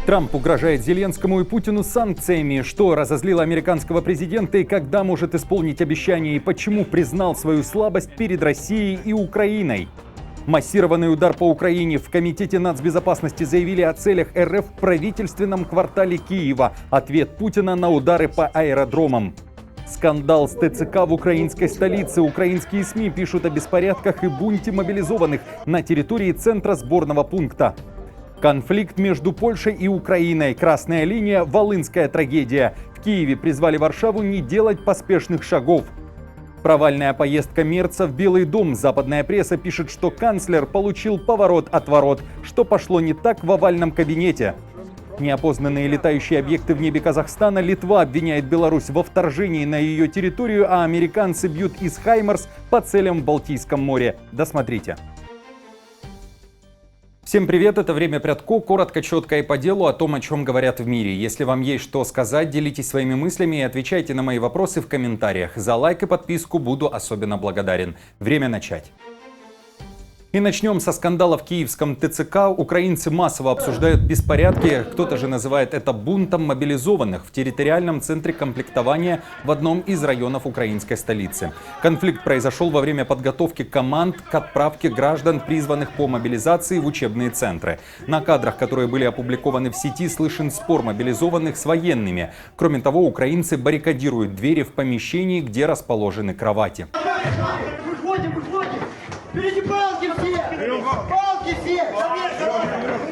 Трамп угрожает Зеленскому и Путину санкциями. Что разозлило американского президента и когда может исполнить обещание, и почему признал свою слабость перед Россией и Украиной? Массированный удар по Украине. В Комитете нацбезопасности заявили о целях РФ в правительственном квартале Киева. Ответ Путина на удары по аэродромам. Скандал с ТЦК в украинской столице. Украинские СМИ пишут о беспорядках и бунте мобилизованных на территории центра сборного пункта. Конфликт между Польшей и Украиной. Красная линия. Волынская трагедия. В Киеве призвали Варшаву не делать поспешных шагов. Провальная поездка Мерца в Белый дом. Западная пресса пишет, что канцлер получил поворот-отворот, что пошло не так в овальном кабинете. Неопознанные летающие объекты в небе Казахстана. Литва обвиняет Беларусь во вторжении на ее территорию, а американцы бьют из «Хаймарс» по целям в Балтийском море. Досмотрите. Всем привет, это «Время Прядко», коротко, четко и по делу о том, о чем говорят в мире. Если вам есть что сказать, делитесь своими мыслями и отвечайте на мои вопросы в комментариях. За лайк и подписку буду особенно благодарен. Время начать. И начнем со скандала в киевском ТЦК. Украинцы массово обсуждают беспорядки, кто-то же называет это бунтом мобилизованных в территориальном центре комплектования в одном из районов украинской столицы. Конфликт произошел во время подготовки команд к отправке граждан, призванных по мобилизации, в учебные центры. На кадрах, которые были опубликованы в сети, слышен спор мобилизованных с военными. Кроме того, украинцы баррикадируют двери в помещении, где расположены кровати.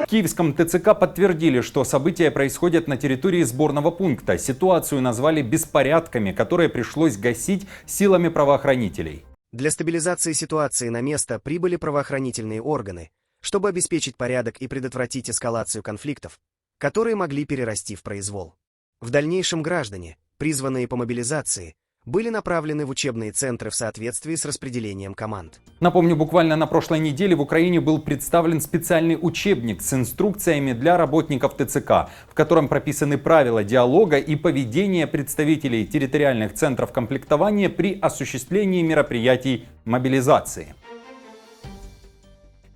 В киевском ТЦК подтвердили, что события происходят на территории сборного пункта. Ситуацию назвали беспорядками, которые пришлось гасить силами правоохранителей. Для стабилизации ситуации на место прибыли правоохранительные органы, чтобы обеспечить порядок и предотвратить эскалацию конфликтов, которые могли перерасти в произвол. В дальнейшем граждане, призванные по мобилизации, были направлены в учебные центры в соответствии с распределением команд. Напомню, буквально на прошлой неделе в Украине был представлен специальный учебник с инструкциями для работников ТЦК, в котором прописаны правила диалога и поведения представителей территориальных центров комплектования при осуществлении мероприятий мобилизации.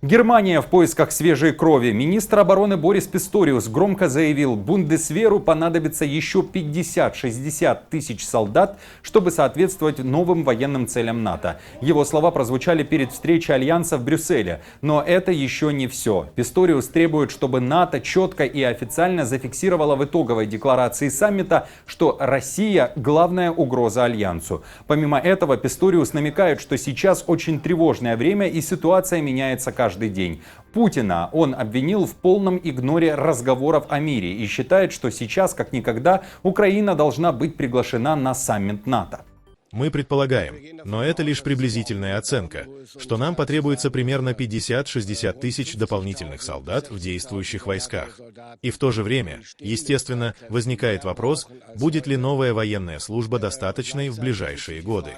Германия в поисках свежей крови. Министр обороны Борис Писториус громко заявил, Бундесверу понадобится еще 50-60 тысяч солдат, чтобы соответствовать новым военным целям НАТО. Его слова прозвучали перед встречей Альянса в Брюсселе. Но это еще не все. Писториус требует, чтобы НАТО четко и официально зафиксировало в итоговой декларации саммита, что Россия – главная угроза Альянсу. Помимо этого, Писториус намекает, что сейчас очень тревожное время и ситуация меняется каждый день. Путина он обвинил в полном игноре разговоров о мире и считает, что сейчас, как никогда, Украина должна быть приглашена на саммит НАТО. Мы предполагаем, но это лишь приблизительная оценка, что нам потребуется примерно 50-60 тысяч дополнительных солдат в действующих войсках. И в то же время, естественно, возникает вопрос, будет ли новая военная служба достаточной в ближайшие годы.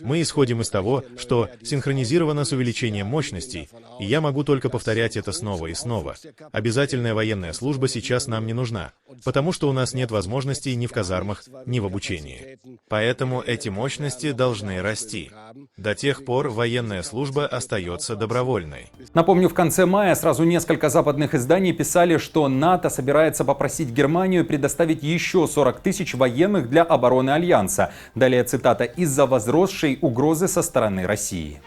Мы исходим из того, что синхронизировано с увеличением мощностей, и я могу только повторять это снова и снова. Обязательная военная служба сейчас нам не нужна, потому что у нас нет возможностей ни в казармах, ни в обучении. Поэтому эти мощности должны расти. До тех пор военная служба остается добровольной. Напомню, в конце мая сразу несколько западных изданий писали, что НАТО собирается попросить Германию предоставить еще 40 тысяч военных для обороны Альянса. Далее цитата: «из-за возросшей угрозы со стороны России».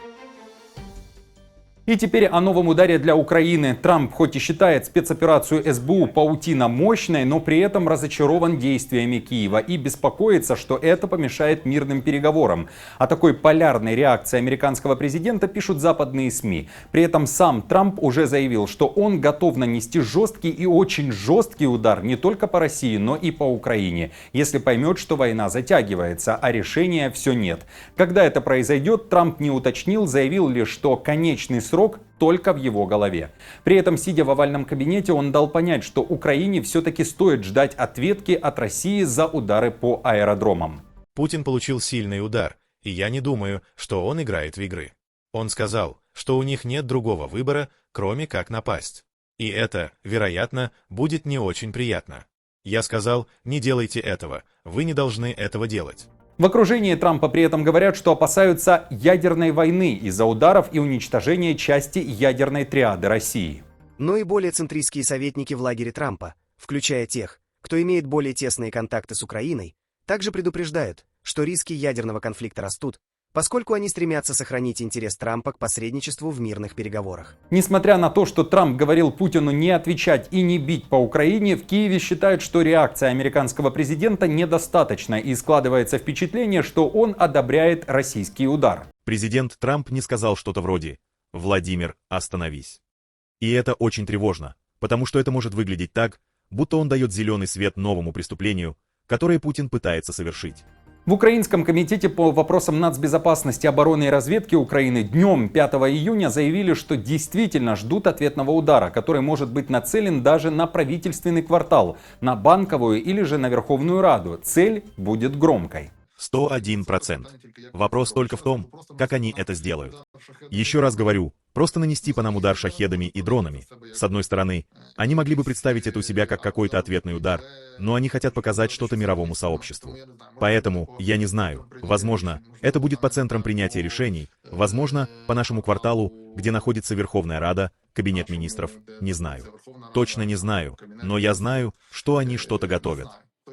И теперь о новом ударе для Украины. Трамп хоть и считает спецоперацию СБУ «Паутина» мощной, но при этом разочарован действиями Киева и беспокоится, что это помешает мирным переговорам. О такой полярной реакции американского президента пишут западные СМИ. При этом сам Трамп уже заявил, что он готов нанести жесткий и очень жесткий удар не только по России, но и по Украине, если поймет, что война затягивается, а решения все нет. Когда это произойдет, Трамп не уточнил, заявил лишь, что конечный срок только в его голове. При этом, сидя в овальном кабинете, он дал понять, что Украине все-таки стоит ждать ответки от России за удары по аэродромам. Путин получил сильный удар, и я не думаю, что он играет в игры. Он сказал, что у них нет другого выбора, кроме как напасть. И это, вероятно, будет не очень приятно. Я сказал, не делайте этого, вы не должны этого делать. В окружении Трампа при этом говорят, что опасаются ядерной войны из-за ударов и уничтожения части ядерной триады России. Но и более центристские советники в лагере Трампа, включая тех, кто имеет более тесные контакты с Украиной, также предупреждают, что риски ядерного конфликта растут, поскольку они стремятся сохранить интерес Трампа к посредничеству в мирных переговорах. Несмотря на то, что Трамп говорил Путину не отвечать и не бить по Украине, в Киеве считают, что реакция американского президента недостаточна, и складывается впечатление, что он одобряет российский удар. Президент Трамп не сказал что-то вроде «Владимир, остановись». И это очень тревожно, потому что это может выглядеть так, будто он дает зеленый свет новому преступлению, которое Путин пытается совершить. В Украинском комитете по вопросам нацбезопасности, обороны и разведки Украины днем 5 июня заявили, что действительно ждут ответного удара, который может быть нацелен даже на правительственный квартал, на Банковую или же на Верховную Раду. Цель будет громкой. 101%. Вопрос только в том, как они это сделают. Еще раз говорю, просто нанести по нам удар шахедами и дронами. С одной стороны, они могли бы представить это у себя как какой-то ответный удар, но они хотят показать что-то мировому сообществу. Поэтому, я не знаю, возможно, это будет по центрам принятия решений, возможно, по нашему кварталу, где находится Верховная Рада, Кабинет министров, не знаю. Точно не знаю, но я знаю, что они что-то готовят.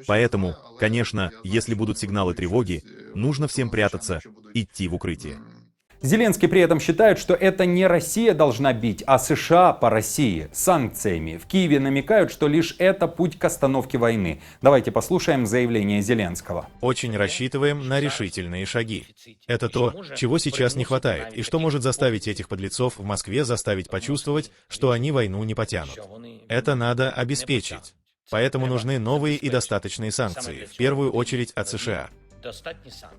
Поэтому, конечно, если будут сигналы тревоги, нужно всем прятаться, идти в укрытие. Зеленский при этом считает, что это не Россия должна бить, а США по России санкциями. В Киеве намекают, что лишь это путь к остановке войны. Давайте послушаем заявление Зеленского. Очень рассчитываем на решительные шаги. Это то, чего сейчас не хватает, и что может заставить этих подлецов в Москве заставить почувствовать, что они войну не потянут. Это надо обеспечить. Поэтому нужны новые и достаточные санкции, в первую очередь от США.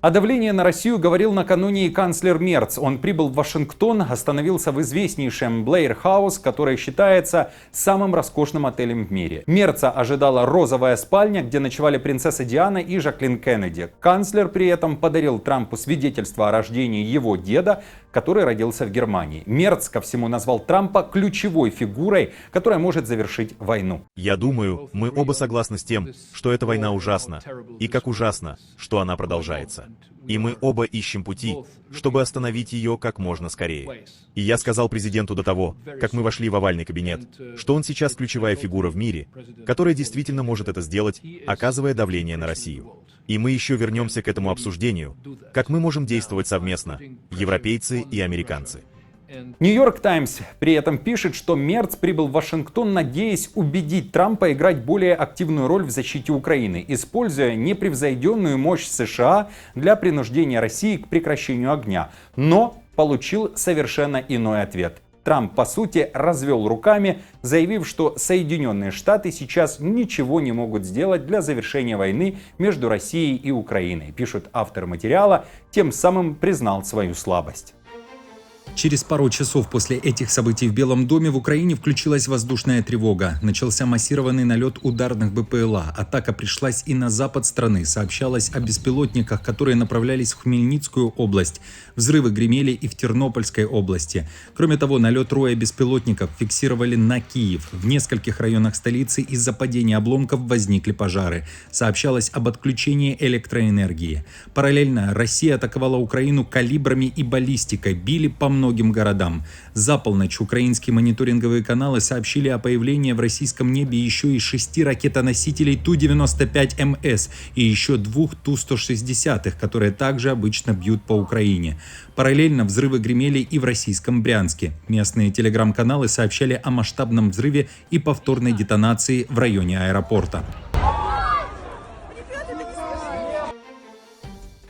О давлении на Россию говорил накануне и канцлер Мерц. Он прибыл в Вашингтон, остановился в известнейшем Блэйр Хаус, который считается самым роскошным отелем в мире. Мерца ожидала розовая спальня, где ночевали принцесса Диана и Жаклин Кеннеди. Канцлер при этом подарил Трампу свидетельство о рождении его деда, который родился в Германии. Мерц ко всему назвал Трампа ключевой фигурой, которая может завершить войну. Я думаю, мы оба согласны с тем, что эта война ужасна, и как ужасно, что она продолжается. И мы оба ищем пути, чтобы остановить ее как можно скорее. И я сказал президенту до того, как мы вошли в овальный кабинет, что он сейчас ключевая фигура в мире, которая действительно может это сделать, оказывая давление на Россию. И мы еще вернемся к этому обсуждению, как мы можем действовать совместно, европейцы и американцы. Нью-Йорк Таймс при этом пишет, что Мерц прибыл в Вашингтон, надеясь убедить Трампа играть более активную роль в защите Украины, используя непревзойденную мощь США для принуждения России к прекращению огня. Но получил совершенно иной ответ. Трамп, по сути, развел руками, заявив, что Соединенные Штаты сейчас ничего не могут сделать для завершения войны между Россией и Украиной, пишут авторы материала, тем самым признал свою слабость. Через пару часов после этих событий в Белом доме в Украине включилась воздушная тревога. Начался массированный налет ударных БПЛА. Атака пришлась и на запад страны. Сообщалось о беспилотниках, которые направлялись в Хмельницкую область. Взрывы гремели и в Тернопольской области. Кроме того, налет роя беспилотников фиксировали на Киев. В нескольких районах столицы из-за падения обломков возникли пожары. Сообщалось об отключении электроэнергии. Параллельно Россия атаковала Украину калибрами и баллистикой. Били по многим городам. За полночь украинские мониторинговые каналы сообщили о появлении в российском небе еще и 6 ракетоносителей Ту-95МС и еще 2 Ту-160, которые также обычно бьют по Украине. Параллельно взрывы гремели и в российском Брянске. Местные телеграм-каналы сообщали о масштабном взрыве и повторной детонации в районе аэропорта.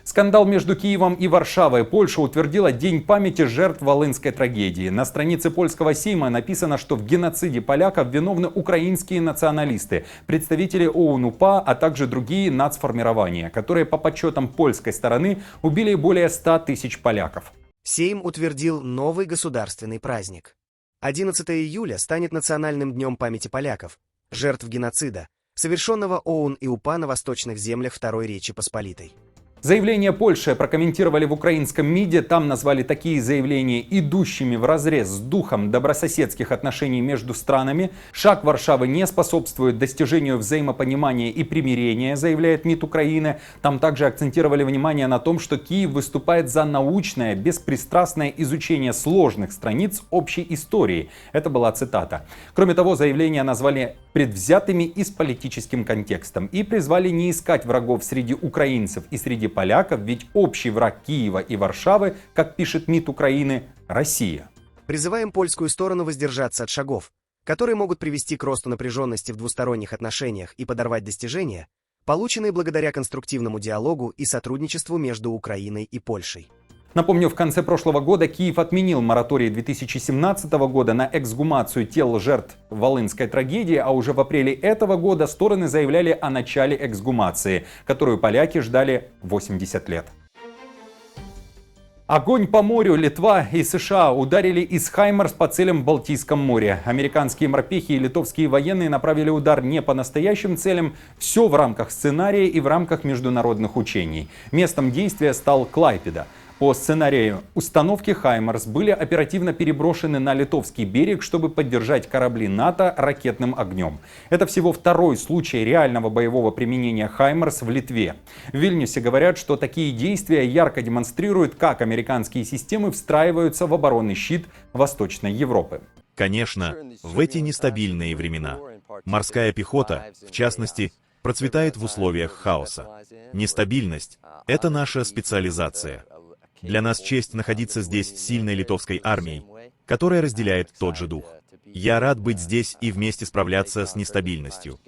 Скандал между Киевом и Варшавой. Польша утвердила День памяти жертв Волынской трагедии. На странице польского Сейма написано, что в геноциде поляков виновны украинские националисты, представители ОУН-УПА, а также другие нацформирования, которые по подсчетам польской стороны убили более 100 тысяч поляков. Сейм утвердил новый государственный праздник. 11 июля станет национальным днем памяти поляков, жертв геноцида, совершенного ОУН и УПА на восточных землях Второй Речи Посполитой. Заявление Польши прокомментировали в украинском МИДе. Там назвали такие заявления идущими вразрез с духом добрососедских отношений между странами. Шаг Варшавы не способствует достижению взаимопонимания и примирения, заявляет МИД Украины. Там также акцентировали внимание на том, что Киев выступает за научное, беспристрастное изучение сложных страниц общей истории. Это была цитата. Кроме того, заявления назвали предвзятыми и с политическим контекстом и призвали не искать врагов среди украинцев и среди поляков, ведь общий враг Киева и Варшавы, как пишет МИД Украины, Россия. Призываем польскую сторону воздержаться от шагов, которые могут привести к росту напряженности в двусторонних отношениях и подорвать достижения, полученные благодаря конструктивному диалогу и сотрудничеству между Украиной и Польшей. Напомню, в конце прошлого года Киев отменил мораторий 2017 года на эксгумацию тел жертв Волынской трагедии, а уже в апреле этого года стороны заявляли о начале эксгумации, которую поляки ждали 80 лет. Огонь по морю. Литва и США ударили из «Хаймарс» по целям в Балтийском море. Американские морпехи и литовские военные направили удар не по настоящим целям. Все в рамках сценария и в рамках международных учений. Местом действия стал Клайпеда. По сценарию установки «Хаймарс» были оперативно переброшены на литовский берег, чтобы поддержать корабли НАТО ракетным огнем. Это всего второй случай реального боевого применения «Хаймарс» в Литве. В Вильнюсе говорят, что такие действия ярко демонстрируют, как американские системы встраиваются в оборонный щит Восточной Европы. Конечно, в эти нестабильные времена морская пехота, в частности, процветает в условиях хаоса. Нестабильность — это наша специализация. Для нас честь находиться здесь с сильной литовской армией, которая разделяет тот же дух. Я рад быть здесь и вместе справляться с нестабильностью.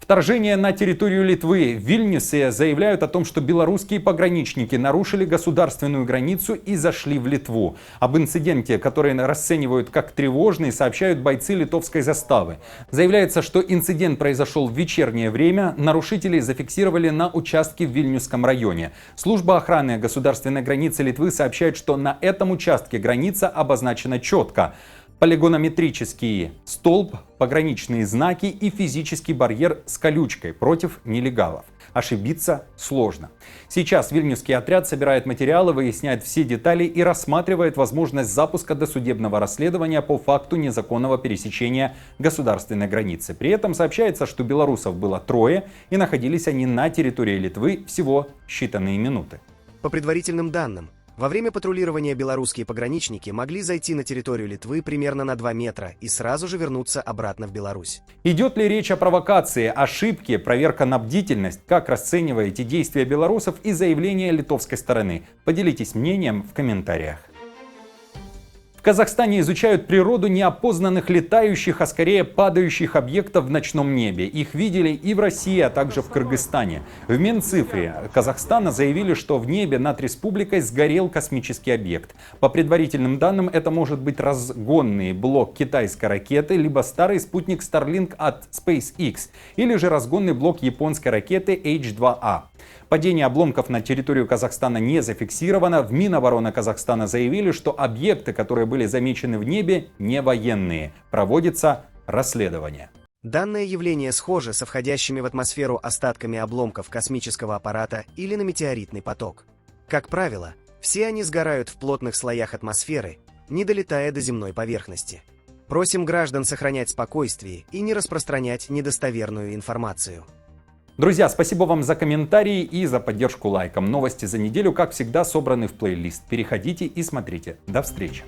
Вторжение на территорию Литвы. В Вильнюсе заявляют о том, что белорусские пограничники нарушили государственную границу и зашли в Литву. Об инциденте, который расценивают как тревожный, сообщают бойцы литовской заставы. Заявляется, что инцидент произошел в вечернее время. Нарушителей зафиксировали на участке в Вильнюсском районе. Служба охраны государственной границы Литвы сообщает, что на этом участке граница обозначена четко. Полигонометрический столб, пограничные знаки и физический барьер с колючкой против нелегалов. Ошибиться сложно. Сейчас Вильнюсский отряд собирает материалы, выясняет все детали и рассматривает возможность запуска досудебного расследования по факту незаконного пересечения государственной границы. При этом сообщается, что белорусов было 3, и находились они на территории Литвы всего считанные минуты. По предварительным данным, во время патрулирования белорусские пограничники могли зайти на территорию Литвы примерно на 2 метра и сразу же вернуться обратно в Беларусь. Идет ли речь о провокации, ошибке, проверка на бдительность? Как расцениваете действия белорусов и заявления литовской стороны? Поделитесь мнением в комментариях. В Казахстане изучают природу неопознанных летающих, а скорее падающих объектов в ночном небе. Их видели и в России, а также в Кыргызстане. В Минцифре Казахстана заявили, что в небе над республикой сгорел космический объект. По предварительным данным, это может быть разгонный блок китайской ракеты, либо старый спутник Starlink от SpaceX, или же разгонный блок японской ракеты H2A. Падение обломков на территорию Казахстана не зафиксировано. В Минобороны Казахстана заявили, что объекты, которые были замечены в небе, не военные. Проводится расследование. Данное явление схоже со входящими в атмосферу остатками обломков космического аппарата или на метеоритный поток. Как правило, все они сгорают в плотных слоях атмосферы, не долетая до земной поверхности. Просим граждан сохранять спокойствие и не распространять недостоверную информацию. Друзья, спасибо вам за комментарии и за поддержку лайком. Новости за неделю, как всегда, собраны в плейлист. Переходите и смотрите. До встречи.